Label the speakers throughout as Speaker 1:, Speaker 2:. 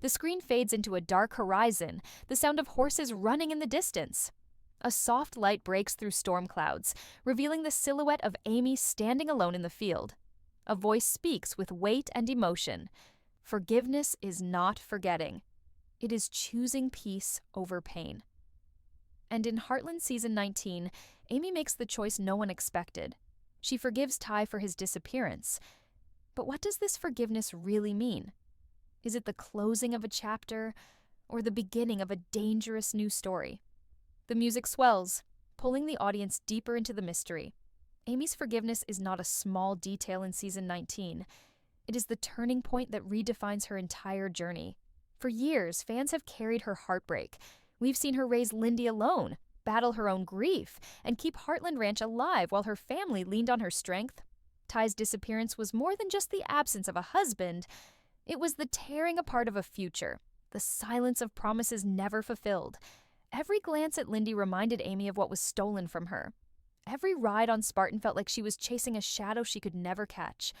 Speaker 1: The screen fades into a dark horizon, the sound of horses running in the distance. A soft light breaks through storm clouds, revealing the silhouette of Amy standing alone in the field. A voice speaks with weight and emotion. Forgiveness is not forgetting. It is choosing peace over pain. And in Heartland Season 19, Amy makes the choice no one expected. She forgives Ty for his disappearance. But what does this forgiveness really mean? Is it the closing of a chapter, or the beginning of a dangerous new story? The music swells, pulling the audience deeper into the mystery. Amy's forgiveness is not a small detail in Season 19. It is the turning point that redefines her entire journey. For years, fans have carried her heartbreak. We've seen her raise Lyndy alone, battle her own grief, and keep Heartland Ranch alive while her family leaned on her strength. Ty's disappearance was more than just the absence of a husband. It was the tearing apart of a future, the silence of promises never fulfilled. Every glance at Lyndy reminded Amy of what was stolen from her. Every ride on Spartan felt like she was chasing a shadow she could never catch.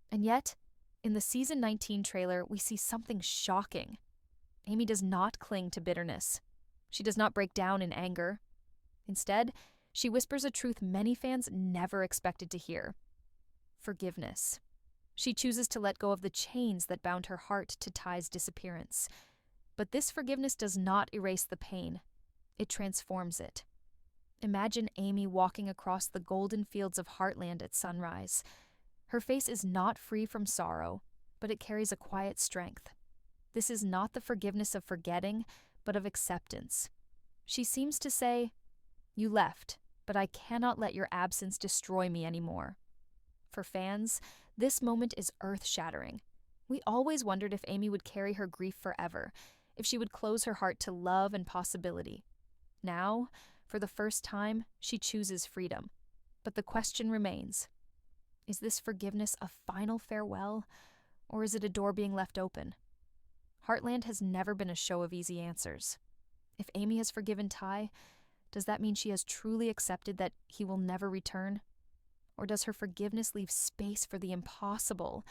Speaker 1: And yet, in the Season 19 trailer, we see something shocking. Amy does not cling to bitterness. She does not break down in anger. Instead, she whispers a truth many fans never expected to hear: forgiveness. She chooses to let go of the chains that bound her heart to Ty's disappearance. But this forgiveness does not erase the pain. It transforms it. Imagine Amy walking across the golden fields of Heartland at sunrise. Her face is not free from sorrow, but it carries a quiet strength. This is not the forgiveness of forgetting, but of acceptance. She seems to say, "You left, but I cannot let your absence destroy me anymore." For fans, this moment is earth-shattering. We always wondered if Amy would carry her grief forever, if she would close her heart to love and possibility. Now, for the first time, she chooses freedom. But the question remains: is this forgiveness a final farewell, or is it a door being left open? Heartland has never been a show of easy answers. If Amy has forgiven Ty, does that mean she has truly accepted that he will never return? Or does her forgiveness leave space for the impossible,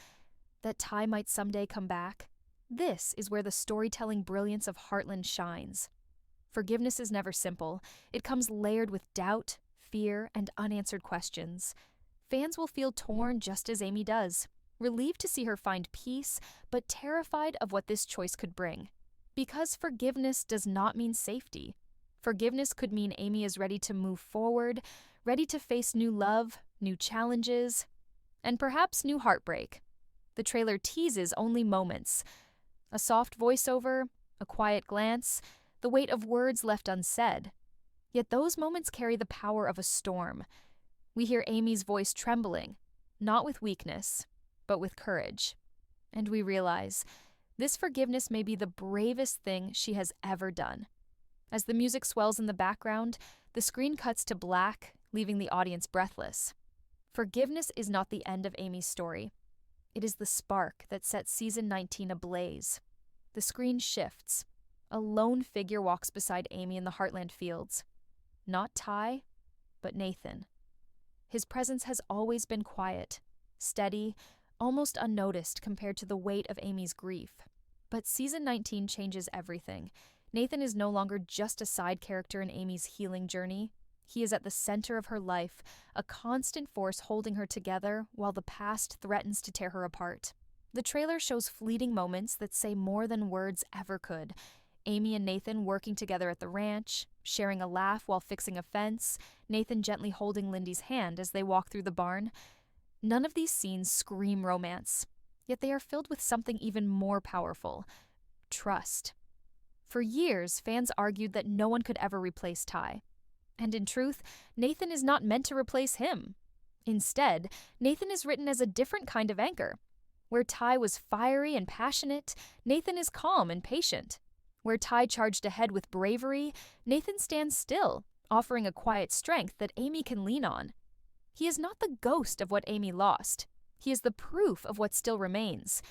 Speaker 1: that Ty might someday come back? This is where the storytelling brilliance of Heartland shines. Forgiveness is never simple. It comes layered with doubt, fear, and unanswered questions. Fans will feel torn just as Amy does, relieved to see her find peace, but terrified of what this choice could bring. Because forgiveness does not mean safety. Forgiveness could mean Amy is ready to move forward, ready to face new love, new challenges, and perhaps new heartbreak. The trailer teases only moments. A soft voiceover, a quiet glance, the weight of words left unsaid. Yet those moments carry the power of a storm. We hear Amy's voice trembling, not with weakness, but with courage. And we realize this forgiveness may be the bravest thing she has ever done. As the music swells in the background, the screen cuts to black, leaving the audience breathless. Forgiveness is not the end of Amy's story. It is the spark that sets Season 19 ablaze. The screen shifts. A lone figure walks beside Amy in the Heartland fields. Not Ty, but Nathan. His presence has always been quiet, steady, almost unnoticed compared to the weight of Amy's grief. But Season 19 changes everything. Nathan is no longer just a side character in Amy's healing journey. He is at the center of her life, a constant force holding her together while the past threatens to tear her apart. The trailer shows fleeting moments that say more than words ever could. Amy and Nathan working together at the ranch, sharing a laugh while fixing a fence, Nathan gently holding Lyndy's hand as they walk through the barn. None of these scenes scream romance, yet they are filled with something even more powerful: trust. For years, fans argued that no one could ever replace Ty. And in truth, Nathan is not meant to replace him. Instead, Nathan is written as a different kind of anchor. Where Ty was fiery and passionate, Nathan is calm and patient. Where Ty charged ahead with bravery, Nathan stands still, offering a quiet strength that Amy can lean on. He is not the ghost of what Amy lost. He is the proof of what still remains.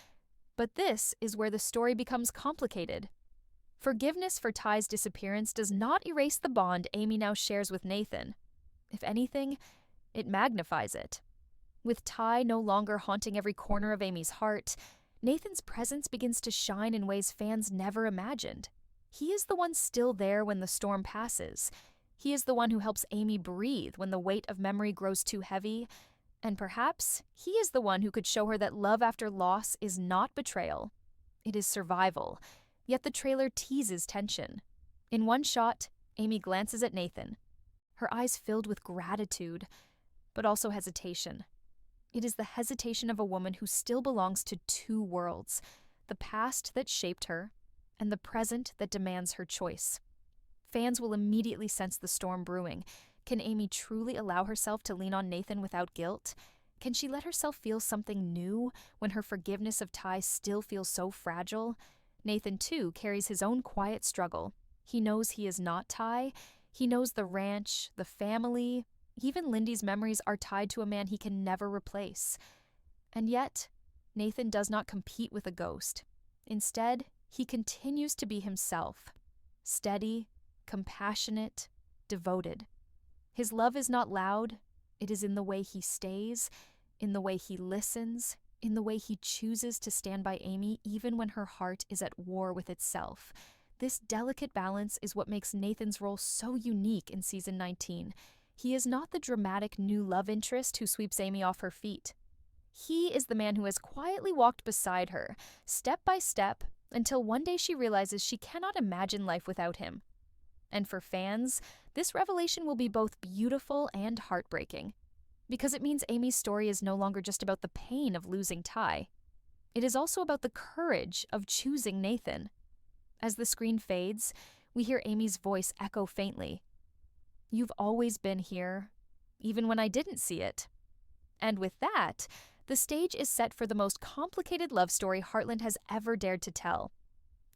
Speaker 1: But this is where the story becomes complicated. Forgiveness for Ty's disappearance does not erase the bond Amy now shares with Nathan. If anything, it magnifies it. With Ty no longer haunting every corner of Amy's heart, Nathan's presence begins to shine in ways fans never imagined. He is the one still there when the storm passes. He is the one who helps Amy breathe when the weight of memory grows too heavy. And perhaps he is the one who could show her that love after loss is not betrayal. It is survival. Yet the trailer teases tension. In one shot, Amy glances at Nathan, her eyes filled with gratitude, but also hesitation. It is the hesitation of a woman who still belongs to two worlds, the past that shaped her and the present that demands her choice. Fans will immediately sense the storm brewing. Can Amy truly allow herself to lean on Nathan without guilt? Can she let herself feel something new when her forgiveness of Ty still feels so fragile? Nathan, too, carries his own quiet struggle. He knows he is not Ty. He knows the ranch, the family, even Lyndy's memories are tied to a man he can never replace. And yet, Nathan does not compete with a ghost. Instead, he continues to be himself. Steady, compassionate, devoted. His love is not loud. It is in the way he stays, in the way he listens, in the way he chooses to stand by Amy even when her heart is at war with itself. This delicate balance is what makes Nathan's role so unique in season 19. He is not the dramatic new love interest who sweeps Amy off her feet. He is the man who has quietly walked beside her, step by step, until one day she realizes she cannot imagine life without him. And for fans, this revelation will be both beautiful and heartbreaking, because it means Amy's story is no longer just about the pain of losing Ty. It is also about the courage of choosing Nathan. As the screen fades, we hear Amy's voice echo faintly. "You've always been here, even when I didn't see it." And with that, the stage is set for the most complicated love story Heartland has ever dared to tell.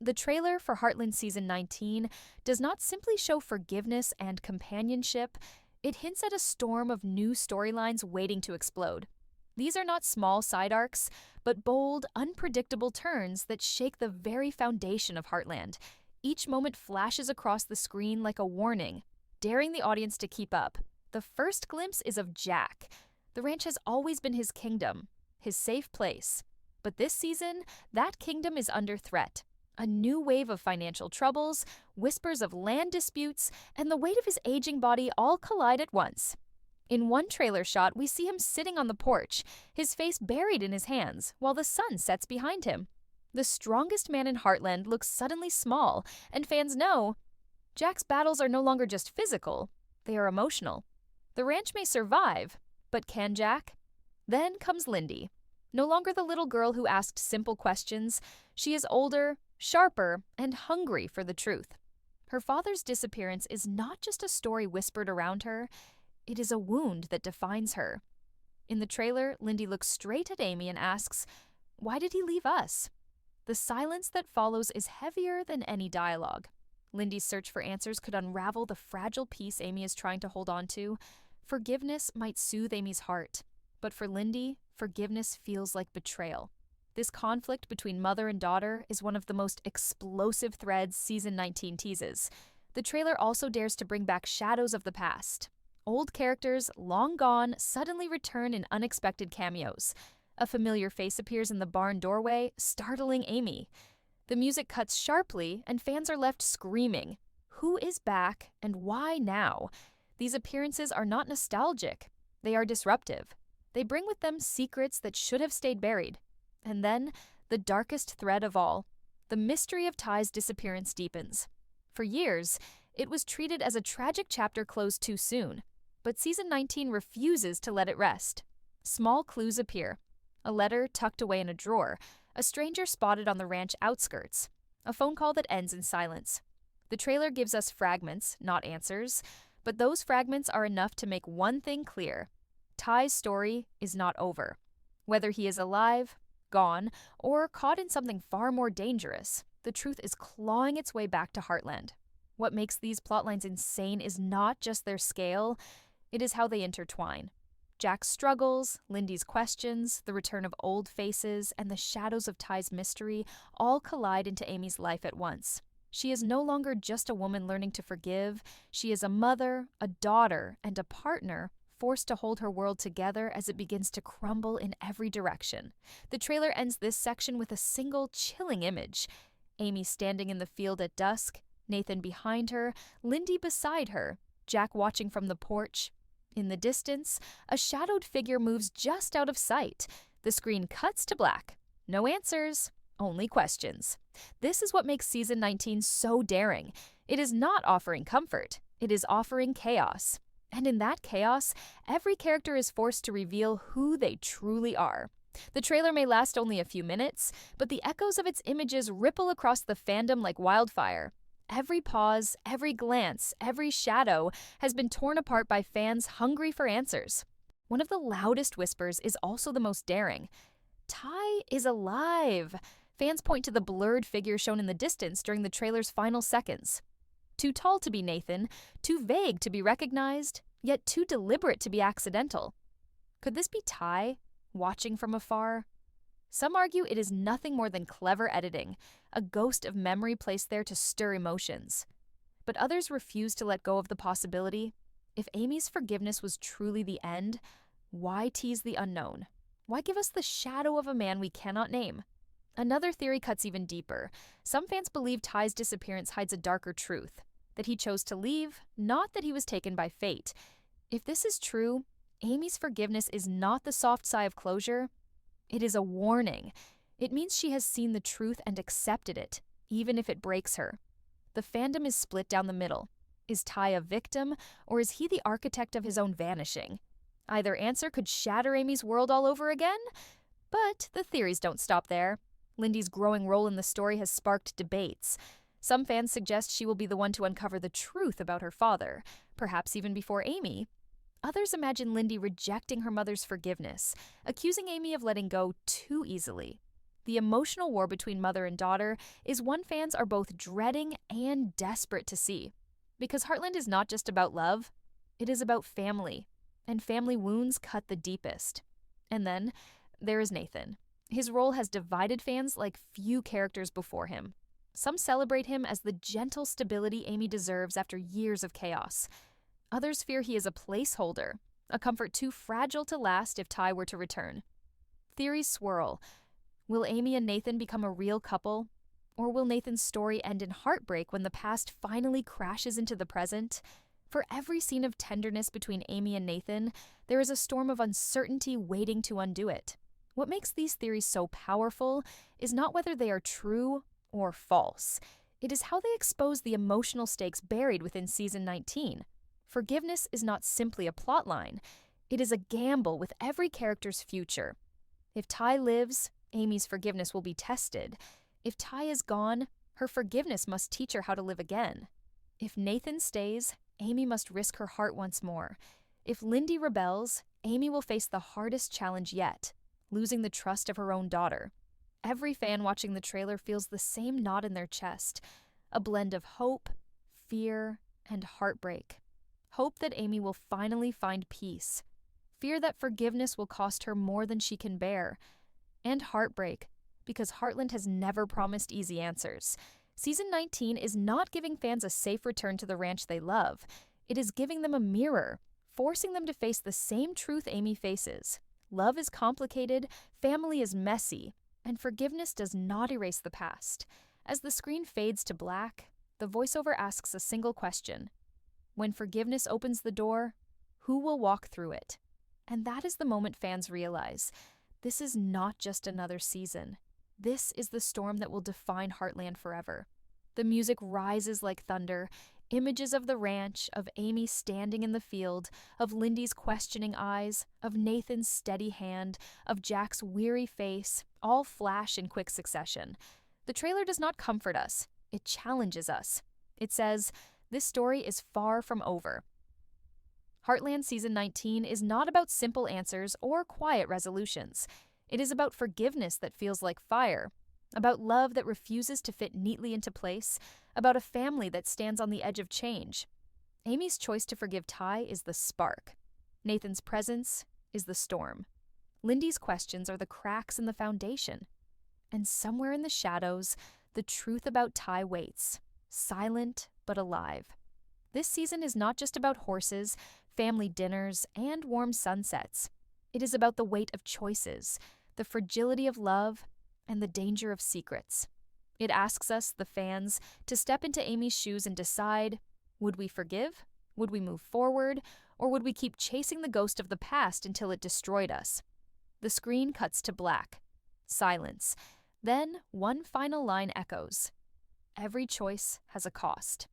Speaker 1: The trailer for Heartland Season 19 does not simply show forgiveness and companionship, it hints at a storm of new storylines waiting to explode. These are not small side arcs, but bold, unpredictable turns that shake the very foundation of Heartland. Each moment flashes across the screen like a warning, daring the audience to keep up. The first glimpse is of Jack. The ranch has always been his kingdom, his safe place. But this season, that kingdom is under threat. A new wave of financial troubles, whispers of land disputes, and the weight of his aging body all collide at once. In one trailer shot, we see him sitting on the porch, his face buried in his hands, while the sun sets behind him. The strongest man in Heartland looks suddenly small, and fans know Jack's battles are no longer just physical, they are emotional. The ranch may survive, but can Jack? Then comes Lyndy. No longer the little girl who asked simple questions, she is older, sharper, and hungry for the truth. Her father's disappearance is not just a story whispered around her, it is a wound that defines her. In the trailer, Lyndy looks straight at Amy and asks, "Why did he leave us?" The silence that follows is heavier than any dialogue. Lyndy's search for answers could unravel the fragile piece Amy is trying to hold on to. Forgiveness might soothe Amy's heart, but for Lyndy, forgiveness feels like betrayal. This conflict between mother and daughter is one of the most explosive threads Season 19 teases. The trailer also dares to bring back shadows of the past. Old characters, long gone, suddenly return in unexpected cameos. A familiar face appears in the barn doorway, startling Amy. The music cuts sharply, and fans are left screaming. Who is back, and why now? These appearances are not nostalgic. They are disruptive. They bring with them secrets that should have stayed buried. And then, the darkest thread of all, the mystery of Ty's disappearance deepens. For years, it was treated as a tragic chapter closed too soon. But Season 19 refuses to let it rest. Small clues appear. A letter tucked away in a drawer, a stranger spotted on the ranch outskirts, a phone call that ends in silence. The trailer gives us fragments, not answers, but those fragments are enough to make one thing clear. Ty's story is not over. Whether he is alive, gone, or caught in something far more dangerous, the truth is clawing its way back to Heartland. What makes these plotlines insane is not just their scale, it is how they intertwine. Jack's struggles, Lyndy's questions, the return of old faces, and the shadows of Ty's mystery all collide into Amy's life at once. She is no longer just a woman learning to forgive. She is a mother, a daughter, and a partner forced to hold her world together as it begins to crumble in every direction. The trailer ends this section with a single chilling image. Amy standing in the field at dusk, Nathan behind her, Lyndy beside her, Jack watching from the porch. In the distance, a shadowed figure moves just out of sight. The screen cuts to black. No answers, only questions. This is what makes Season 19 so daring. It is not offering comfort. It is offering chaos. And in that chaos, every character is forced to reveal who they truly are. The trailer may last only a few minutes, but the echoes of its images ripple across the fandom like wildfire. Every pause, every glance, every shadow has been torn apart by fans hungry for answers. One of the loudest whispers is also the most daring. Ty is alive. Fans point to the blurred figure shown in the distance during the trailer's final seconds. Too tall to be Nathan, too vague to be recognized, yet too deliberate to be accidental. Could this be Ty, watching from afar? Some argue it is nothing more than clever editing, a ghost of memory placed there to stir emotions. But others refuse to let go of the possibility. If Amy's forgiveness was truly the end, why tease the unknown? Why give us the shadow of a man we cannot name? Another theory cuts even deeper. Some fans believe Ty's disappearance hides a darker truth, that he chose to leave, not that he was taken by fate. If this is true, Amy's forgiveness is not the soft sigh of closure. It is a warning. It means she has seen the truth and accepted it, even if it breaks her. The fandom is split down the middle. Is Ty a victim, or is he the architect of his own vanishing? Either answer could shatter Amy's world all over again, but the theories don't stop there. Lyndy's growing role in the story has sparked debates. Some fans suggest she will be the one to uncover the truth about her father, perhaps even before Amy. Others imagine Lyndy rejecting her mother's forgiveness, accusing Amy of letting go too easily. The emotional war between mother and daughter is one fans are both dreading and desperate to see. Because Heartland is not just about love, it is about family, and family wounds cut the deepest. And then there is Nathan. His role has divided fans like few characters before him. Some celebrate him as the gentle stability Amy deserves after years of chaos. Others fear he is a placeholder, a comfort too fragile to last if Ty were to return. Theories swirl. Will Amy and Nathan become a real couple? Or will Nathan's story end in heartbreak when the past finally crashes into the present? For every scene of tenderness between Amy and Nathan, there is a storm of uncertainty waiting to undo it. What makes these theories so powerful is not whether they are true or false. It is how they expose the emotional stakes buried within Season 19. Forgiveness is not simply a plotline. It is a gamble with every character's future. If Ty lives, Amy's forgiveness will be tested. If Ty is gone, her forgiveness must teach her how to live again. If Nathan stays, Amy must risk her heart once more. If Lyndy rebels, Amy will face the hardest challenge yet, losing the trust of her own daughter. Every fan watching the trailer feels the same knot in their chest, a blend of hope, fear, and heartbreak. Hope that Amy will finally find peace. Fear that forgiveness will cost her more than she can bear. And heartbreak, because Heartland has never promised easy answers. Season 19 is not giving fans a safe return to the ranch they love. It is giving them a mirror, forcing them to face the same truth Amy faces. Love is complicated, family is messy, and forgiveness does not erase the past. As the screen fades to black, the voiceover asks a single question. When forgiveness opens the door, who will walk through it? And that is the moment fans realize, this is not just another season. This is the storm that will define Heartland forever. The music rises like thunder, images of the ranch, of Amy standing in the field, of Lyndy's questioning eyes, of Nathan's steady hand, of Jack's weary face, all flash in quick succession. The trailer does not comfort us. It challenges us. It says, this story is far from over. Heartland Season 19 is not about simple answers or quiet resolutions. It is about forgiveness that feels like fire, about love that refuses to fit neatly into place, about a family that stands on the edge of change. Amy's choice to forgive Ty is the spark. Nathan's presence is the storm. Lyndy's questions are the cracks in the foundation. And somewhere in the shadows, the truth about Ty waits, silent but alive. This season is not just about horses. family dinners, and warm sunsets. It is about the weight of choices, the fragility of love, and the danger of secrets. It asks us, the fans, to step into Amy's shoes and decide, would we forgive? Would we move forward? Or would we keep chasing the ghost of the past until it destroyed us? The screen cuts to black. Silence. Then one final line echoes. Every choice has a cost.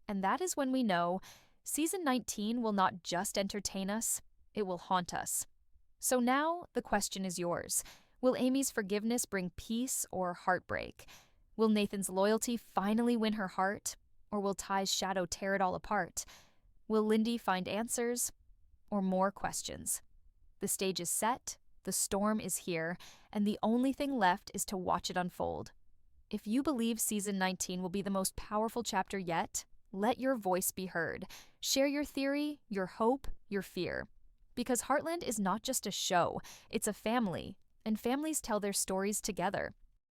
Speaker 1: And that is when we know Season 19 will not just entertain us, it will haunt us. So now the question is yours. Will Amy's forgiveness bring peace or heartbreak? Will Nathan's loyalty finally win her heart? Or will Ty's shadow tear it all apart? Will Lyndy find answers or more questions? The stage is set, the storm is here, and the only thing left is to watch it unfold. If you believe Season 19 will be the most powerful chapter yet, let your voice be heard. Share your theory, your hope, your fear. Because Heartland is not just a show, it's a family, and families tell their stories together.